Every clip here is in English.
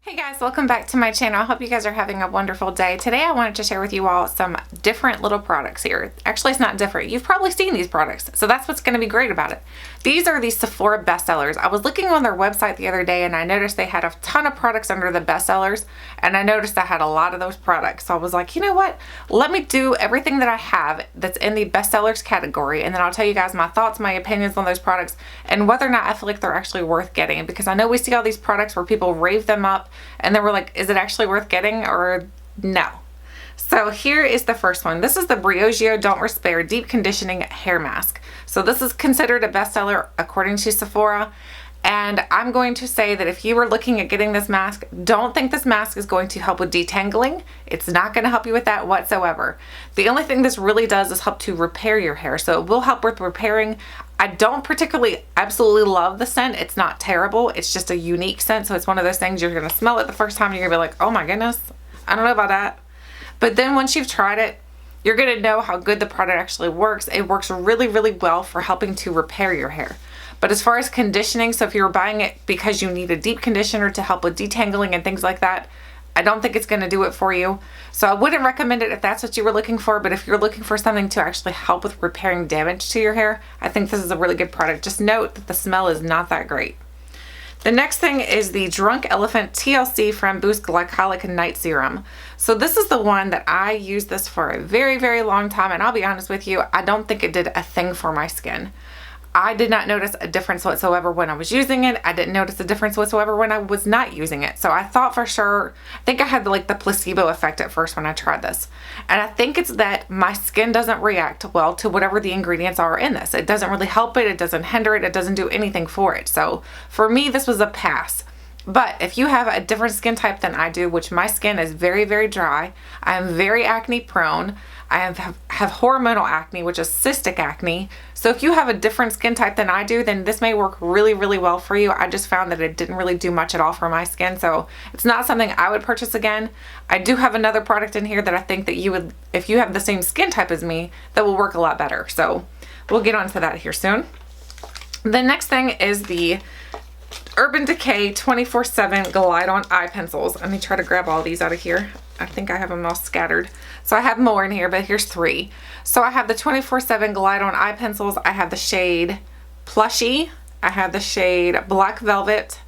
Hey guys, welcome back to my channel. I hope you guys are having a wonderful day. Today I wanted to share with you all some different little products here. Actually, it's not different. You've probably seen these products, so that's what's going to be great about it. These are the Sephora Bestsellers. I was looking on their website the other day and I noticed they had a ton of products under the Bestsellers, and I noticed I had a lot of those products. So I was like, you know what? Let me do everything that I have that's in the Bestsellers category, and then I'll tell you guys my thoughts, my opinions on those products, and whether or not I feel like they're actually worth getting. Because I know we see all these products where people rave them up and then we're like, is it actually worth getting or no? So here is the first one. This is the Briogeo Don't Despair Deep Conditioning Hair Mask. So this is considered a bestseller according to Sephora. And I'm going to say that if you were looking at getting this mask, don't think this mask is going to help with detangling. It's not going to help you with that whatsoever. The only thing this really does is help to repair your hair. So it will help with repairing. I don't particularly absolutely love the scent. It's not terrible. It's just a unique scent. So it's one of those things you're going to smell it the first time and you're going to be like, oh my goodness, I don't know about that. But then once you've tried it, you're going to know how good the product actually works. It works really, really well for helping to repair your hair. But as far as conditioning, so if you were buying it because you need a deep conditioner to help with detangling and things like that, I don't think it's going to do it for you. So I wouldn't recommend it if that's what you were looking for. But if you're looking for something to actually help with repairing damage to your hair, I think this is a really good product. Just note that the smell is not that great. The next thing is the Drunk Elephant TLC Frambos Glycolic Night Serum. So this is the one that I used this for a very, very long time. And I'll be honest with you, I don't think it did a thing for my skin. I did not notice a difference whatsoever when I was using it. I didn't notice a difference whatsoever when I was not using it. So I thought for sure, I think I had like the placebo effect at first when I tried this. And I think it's that my skin doesn't react well to whatever the ingredients are in this. It doesn't really help it. It doesn't hinder it. It doesn't do anything for it. So for me, this was a pass. But if you have a different skin type than I do, which my skin is very, very dry, I am very acne prone. I have hormonal acne, which is cystic acne. So if you have a different skin type than I do, then this may work really, really well for you. I just found that it didn't really do much at all for my skin. So it's not something I would purchase again. I do have another product in here that I think that you would, if you have the same skin type as me, that will work a lot better. So we'll get onto that here soon. The next thing is the Urban Decay 24/7 Glide On Eye Pencils. Let me try to grab all these out of here. I think I have them all scattered. So I have more in here, but here's 3. So I have the 24/7 Glide On Eye Pencils. I have the shade Plushy. I have the shade Black Velvet.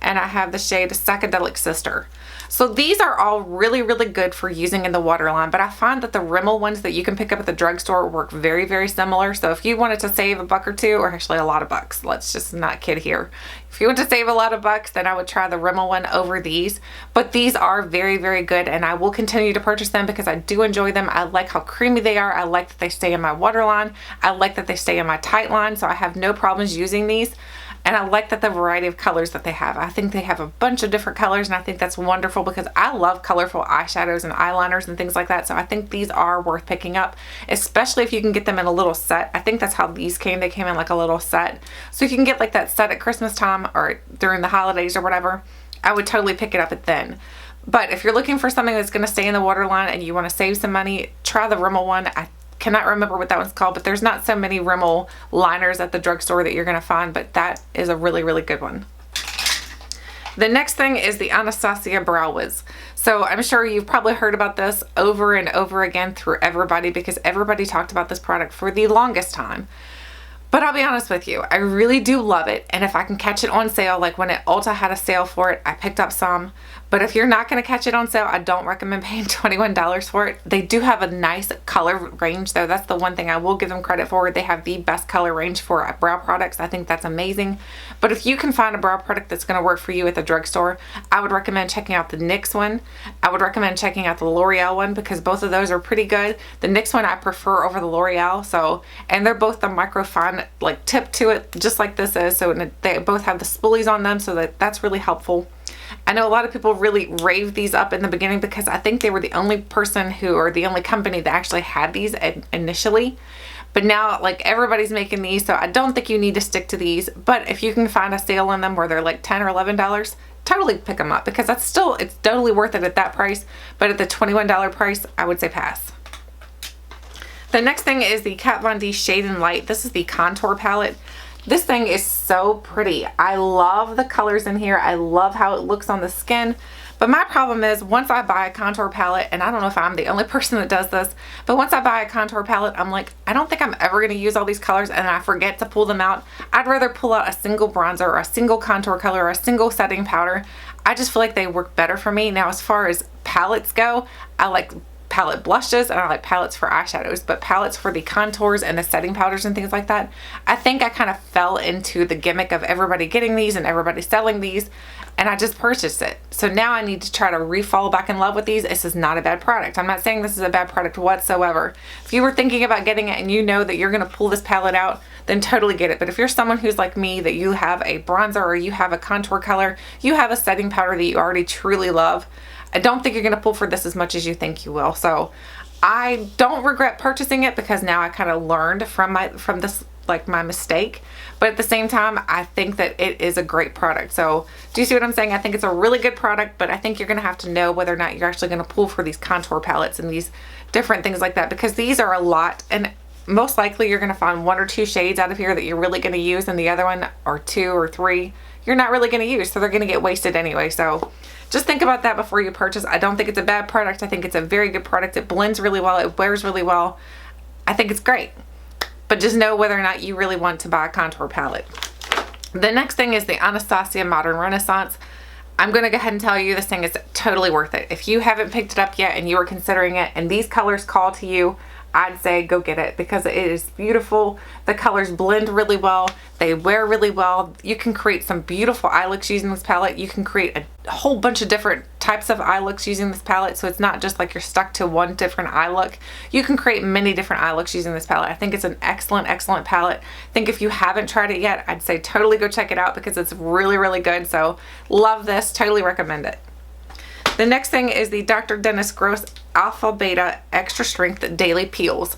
And I have the shade Psychedelic Sister. So these are all really, really good for using in the waterline, but I find that the Rimmel ones that you can pick up at the drugstore work very, very similar. So if you wanted to save a buck or two, or actually a lot of bucks, let's just not kid here. If you want to save a lot of bucks, then I would try the Rimmel one over these. But these are very, very good, and I will continue to purchase them because I do enjoy them. I like how creamy they are. I like that they stay in my waterline. I like that they stay in my tight line, so I have no problems using these. And I like that the variety of colors that they have. I think they have a bunch of different colors, and I think that's wonderful because I love colorful eyeshadows and eyeliners and things like that. So I think these are worth picking up, especially if you can get them in a little set. I think that's how these came. They came in like a little set. So you can get like that set at Christmas time or during the holidays or whatever. I would totally pick it up at then. But if you're looking for something that's going to stay in the waterline and you want to save some money, try the Rimmel one. I cannot remember what that one's called, but there's not so many Rimmel liners at the drugstore that you're going to find, but that is a really, really good one. The next thing is the Anastasia Brow Wiz. So I'm sure you've probably heard about this over and over again through everybody because everybody talked about this product for the longest time. But I'll be honest with you, I really do love it. And if I can catch it on sale, like when Ulta had a sale for it, I picked up some. But if you're not going to catch it on sale, I don't recommend paying $21 for it. They do have a nice color range though. That's the one thing I will give them credit for. They have the best color range for brow products. I think that's amazing. But if you can find a brow product that's going to work for you at the drugstore, I would recommend checking out the NYX one. I would recommend checking out the L'Oreal one because both of those are pretty good. The NYX one I prefer over the L'Oreal. So, and they're both the microfine like tip to it, just like this is. So they both have the spoolies on them, so that's really helpful. I know a lot of people really raved these up in the beginning because I think they were the only person who, or the only company that actually had these initially. But now like everybody's making these, so I don't think you need to stick to these. But if you can find a sale on them where they're like $10 or $11, totally pick them up because it's totally worth it at that price. But at the $21 price, I would say pass. The next thing is the Kat Von D Shade and Light. This is the contour palette. This thing is so pretty. I love the colors in here. I love how it looks on the skin. But my problem is once I buy a contour palette, and I don't know if I'm the only person that does this, but once I buy a contour palette, I'm like, I don't think I'm ever going to use all these colors, and I forget to pull them out. I'd rather pull out a single bronzer or a single contour color or a single setting powder. I just feel like they work better for me. Now, as far as palettes go, I like palette blushes and I like palettes for eyeshadows, but palettes for the contours and the setting powders and things like that, I think I kind of fell into the gimmick of everybody getting these and everybody selling these, and I just purchased it. So now I need to try to re-fall back in love with these. This is not a bad product. I'm not saying this is a bad product whatsoever. If you were thinking about getting it and you know that you're going to pull this palette out, then totally get it. But if you're someone who's like me, that you have a bronzer or you have a contour color, you have a setting powder that you already truly love, I don't think you're going to pull for this as much as you think you will. So I don't regret purchasing it because now I kind of learned from this, like, my mistake. But at the same time, I think that it is a great product. So do you see what I'm saying? I think it's a really good product, but I think you're going to have to know whether or not you're actually going to pull for these contour palettes and these different things like that, because these are a lot, and most likely you're going to find 1 or 2 shades out of here that you're really going to use, and the other one or 2 or 3 you're not really going to use, so they're going to get wasted anyway. So just think about that before you purchase. I don't think it's a bad product. I think it's a very good product. It blends really well. It wears really well. I think it's great. But just know whether or not you really want to buy a contour palette. The next thing is the Anastasia Modern Renaissance. I'm going to go ahead and tell you this thing is totally worth it. If you haven't picked it up yet and you are considering it and these colors call to you, I'd say go get it because it is beautiful. The colors blend really well. They wear really well. You can create some beautiful eye looks using this palette. You can create a whole bunch of different types of eye looks using this palette, so it's not just like you're stuck to one different eye look. You can create many different eye looks using this palette. I think it's an excellent, excellent palette. I think if you haven't tried it yet, I'd say totally go check it out because it's really, really good. So love this. Totally recommend it. The next thing is the Dr. Dennis Gross Alpha Beta Extra Strength Daily Peels.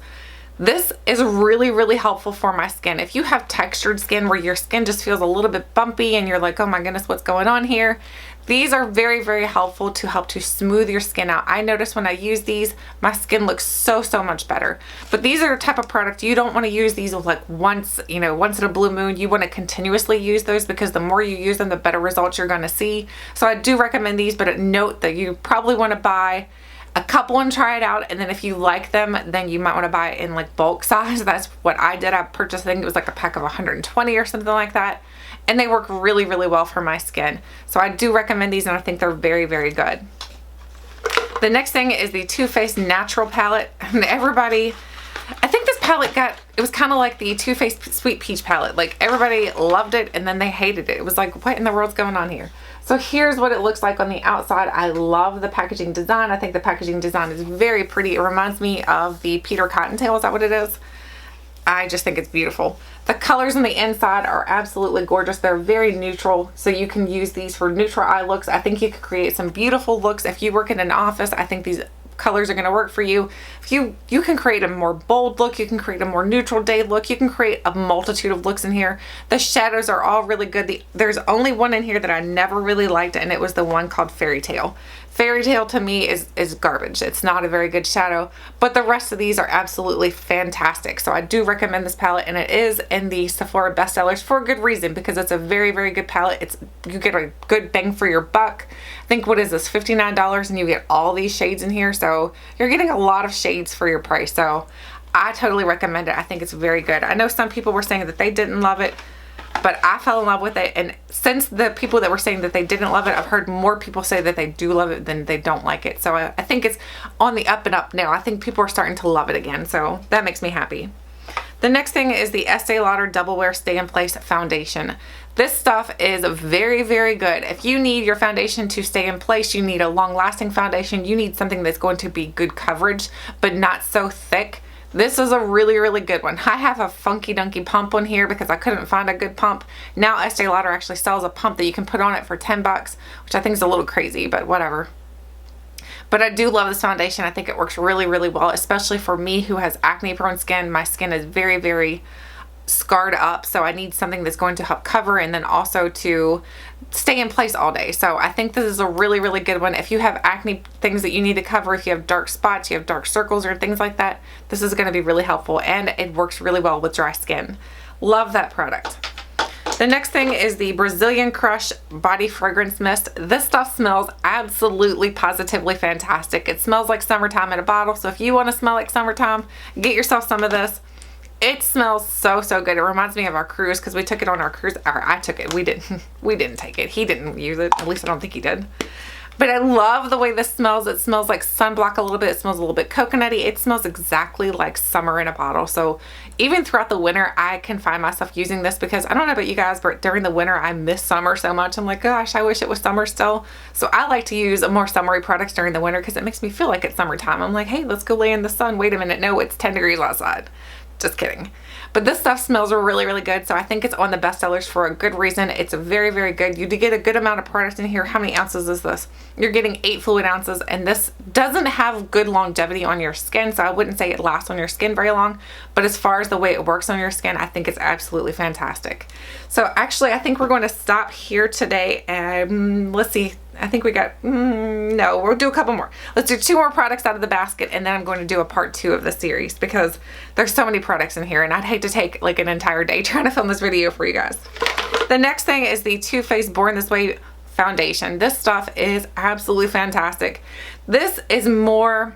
This is really, really helpful for my skin. If you have textured skin where your skin just feels a little bit bumpy and you're like, oh my goodness, what's going on here? These are very, very helpful to help to smooth your skin out. I notice when I use these, my skin looks so, so much better. But these are the type of product you don't want to use these like once in a blue moon. You want to continuously use those because the more you use them, the better results you're going to see. So I do recommend these, but note that you probably want to buy a couple and try it out, and then if you like them, then you might want to buy it in like bulk size. That's what I did. I purchased, I think it was like a pack of 120 or something like that, and they work really, really well for my skin. So I do recommend these, and I think they're very, very good. The next thing is the Too Faced Natural Palette. And everybody, I think this palette it was kind of like the Too Faced Sweet Peach palette. Like everybody loved it and then they hated it. It was like, what in the world's going on here? So here's what it looks like on the outside. I love the packaging design. I think the packaging design is very pretty. It reminds me of the Peter Cottontail. Is that what it is? I just think it's beautiful. The colors on the inside are absolutely gorgeous. They're very neutral, so you can use these for neutral eye looks. I think you could create some beautiful looks. If you work in an office, I think these colors are going to work for you. If you can create a more bold look, you can create a more neutral day look, you can create a multitude of looks in here. The shadows are all really good. There's only one in here that I never really liked, and it was the one called Fairy Tale. Fairy Tale to me is garbage. It's not a very good shadow, but the rest of these are absolutely fantastic. So I do recommend this palette, and it is in the Sephora Bestsellers for a good reason, because it's a very, very good palette. You get a good bang for your buck. I think, what is this, $59, and you get all these shades in here, so you're getting a lot of shades for your price. So I totally recommend it. I think it's very good. I know some people were saying that they didn't love it, but I fell in love with it, and since the people that were saying that they didn't love it, I've heard more people say that they do love it than they don't like it. So I think it's on the up and up now. I think people are starting to love it again, so that makes me happy. The next thing is the Estee Lauder Double Wear Stay in Place Foundation. This stuff is very, very good. If you need your foundation to stay in place, you need a long-lasting foundation, you need something that's going to be good coverage, but not so thick, this is a really, really good one. I have a funky dunky pump on here because I couldn't find a good pump. Now Estee Lauder actually sells a pump that you can put on it for 10 bucks, which I think is a little crazy, but whatever. But I do love this foundation. I think it works really, really well, especially for me who has acne prone skin. My skin is very, very scarred up, so I need something that's going to help cover and then also to stay in place all day. So I think this is a really, really good one. If you have acne things that you need to cover, if you have dark spots, you have dark circles or things like that, this is going to be really helpful, and it works really well with dry skin. Love that product. The next thing is the Brazilian Crush Body Fragrance Mist. This stuff smells absolutely positively fantastic. It smells like summertime in a bottle, so if you want to smell like summertime, get yourself some of this. It smells so good. It reminds me of our cruise because we took it on our cruise. Or I took it. We didn't take it. He didn't use it. At least I don't think he did. But I love the way this smells. It smells like sunblock a little bit. It smells a little bit coconutty. It smells exactly like summer in a bottle. So even throughout the winter, I can find myself using this because I don't know about you guys, but during the winter, I miss summer so much. I'm like, gosh, I wish it was summer still. So I like to use more summery products during the winter because it makes me feel like it's summertime. I'm like, hey, let's go lay in the sun. Wait a minute. No, it's 10 degrees outside. Just kidding. But this stuff smells really good, so I think it's on the bestsellers for a good reason. It's very good. You get a good amount of product in here. How many ounces is this? You're getting 8 fluid ounces, and this doesn't have good longevity on your skin, so I wouldn't say it lasts on your skin very long. But as far as the way it works on your skin, I think it's absolutely fantastic. So actually, I think we're going to stop here today, and let's see. I think we got, no, we'll do a couple more. Let's do 2 more products out of the basket, and then I'm going to do a part 2 of the series because there's so many products in here and I'd hate to take like an entire day trying to film this video for you guys. The next thing is the Too Faced Born This Way foundation. This stuff is absolutely fantastic. This is more,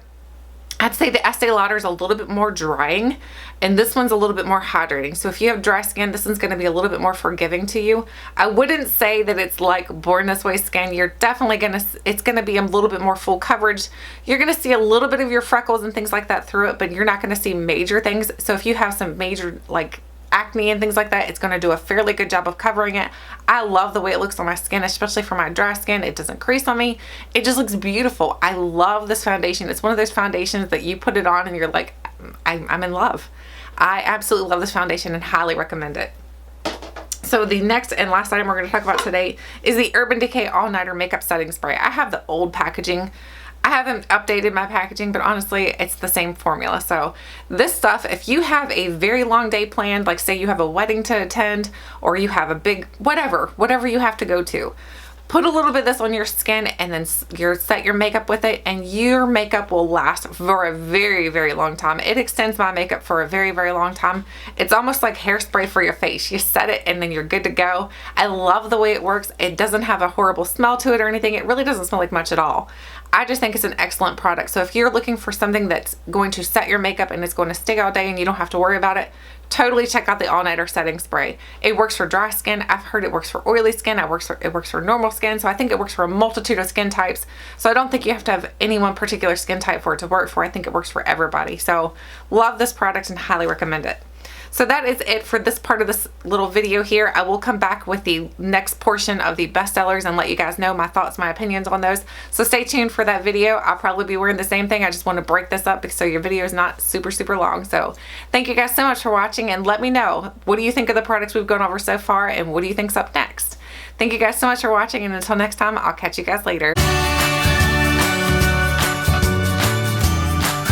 I'd say the Estee Lauder is a little bit more drying and this one's a little bit more hydrating. So if you have dry skin, this one's going to be a little bit more forgiving to you. I wouldn't say that it's like Born This Way skin. You're definitely going to, it's going to be a little bit more full coverage. You're going to see a little bit of your freckles and things like that through it, but you're not going to see major things. So if you have some major like acne and things like that, it's going to do a fairly good job of covering it. I love the way it looks on my skin, especially for my dry skin. It doesn't crease on me. It just looks beautiful. I love this foundation. It's one of those foundations that you put it on and you're like, I'm in love. I absolutely love this foundation and highly recommend it. So the next and last item we're going to talk about today is the Urban Decay All Nighter Makeup Setting Spray. I have the old packaging. I haven't updated my packaging, but honestly, it's the same formula. So this stuff, if you have a very long day planned, like say you have a wedding to attend or you have a big whatever you have to go to, put a little bit of this on your skin and then set your makeup with it and your makeup will last for a very long time. It extends my makeup for a very long time. It's almost like hairspray for your face. You set it and then you're good to go. I love the way it works. It doesn't have a horrible smell to it or anything. It really doesn't smell like much at all. I just think it's an excellent product. So if you're looking for something that's going to set your makeup and it's going to stay all day and you don't have to worry about it, totally check out the All Nighter Setting Spray. It works for dry skin. I've heard it works for oily skin. It works for normal skin. So I think it works for a multitude of skin types. So I don't think you have to have any one particular skin type for it to work for. I think it works for everybody. So love this product and highly recommend it. So that is it for this part of this little video here. I will come back with the next portion of the bestsellers and let you guys know my thoughts, my opinions on those. So stay tuned for that video. I'll probably be wearing the same thing. I just want to break this up so your video is not super long. So thank you guys so much for watching and let me know, what do you think of the products we've gone over so far and what do you think's up next? Thank you guys so much for watching and until next time, I'll catch you guys later.